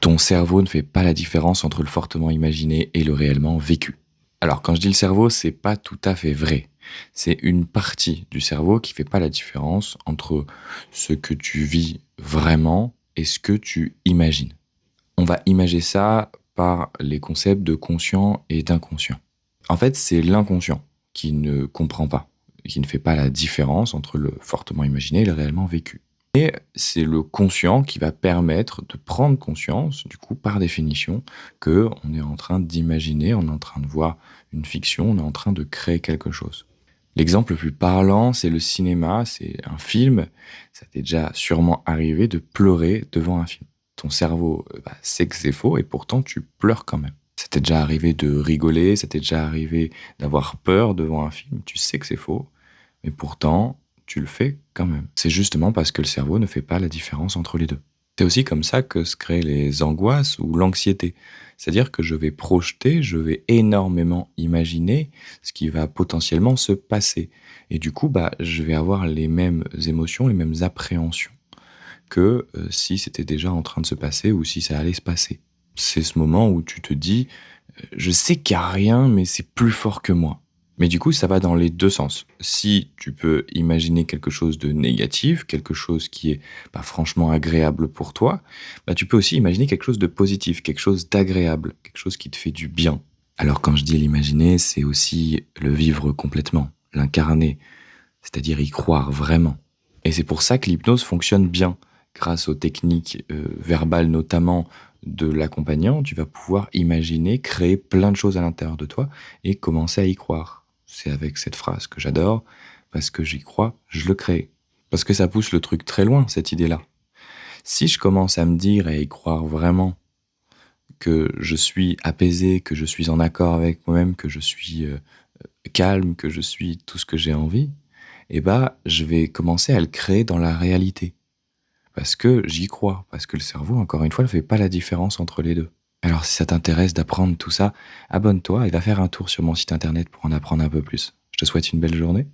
Ton cerveau ne fait pas la différence entre le fortement imaginé et le réellement vécu. Alors, quand je dis le cerveau, c'est pas tout à fait vrai. C'est une partie du cerveau qui fait pas la différence entre ce que tu vis vraiment et ce que tu imagines. On va imager ça par les concepts de conscient et d'inconscient. En fait, c'est l'inconscient qui ne comprend pas, qui ne fait pas la différence entre le fortement imaginé et le réellement vécu. Et c'est le conscient qui va permettre de prendre conscience, du coup, par définition, que on est en train d'imaginer, on est en train de voir une fiction, on est en train de créer quelque chose. L'exemple le plus parlant, c'est le cinéma, c'est un film. Ça t'est déjà sûrement arrivé de pleurer devant un film. Ton cerveau sait que c'est faux et pourtant tu pleures quand même. Ça t'est déjà arrivé de rigoler, ça t'est déjà arrivé d'avoir peur devant un film, tu sais que c'est faux, mais pourtant tu le fais quand même. C'est justement parce que le cerveau ne fait pas la différence entre les deux. C'est aussi comme ça que se créent les angoisses ou l'anxiété. C'est-à-dire que je vais projeter, je vais énormément imaginer ce qui va potentiellement se passer. Et du coup, je vais avoir les mêmes émotions, les mêmes appréhensions que si c'était déjà en train de se passer ou si ça allait se passer. C'est ce moment où tu te dis, je sais qu'il y a rien, mais c'est plus fort que moi. Mais du coup, ça va dans les 2 sens. Si tu peux imaginer quelque chose de négatif, quelque chose qui est pas franchement agréable pour toi, tu peux aussi imaginer quelque chose de positif, quelque chose d'agréable, quelque chose qui te fait du bien. Alors quand je dis l'imaginer, c'est aussi le vivre complètement, l'incarner, c'est-à-dire y croire vraiment. Et c'est pour ça que l'hypnose fonctionne bien. Grâce aux techniques verbales notamment de l'accompagnant, tu vas pouvoir imaginer, créer plein de choses à l'intérieur de toi et commencer à y croire. C'est avec cette phrase que j'adore, parce que j'y crois, je le crée. Parce que ça pousse le truc très loin, cette idée-là. Si je commence à me dire et à y croire vraiment que je suis apaisé, que je suis en accord avec moi-même, que je suis calme, que je suis tout ce que j'ai envie, je vais commencer à le créer dans la réalité. Parce que j'y crois, parce que le cerveau, encore une fois, ne fait pas la différence entre les deux. Alors si ça t'intéresse d'apprendre tout ça, abonne-toi et va faire un tour sur mon site internet pour en apprendre un peu plus. Je te souhaite une belle journée.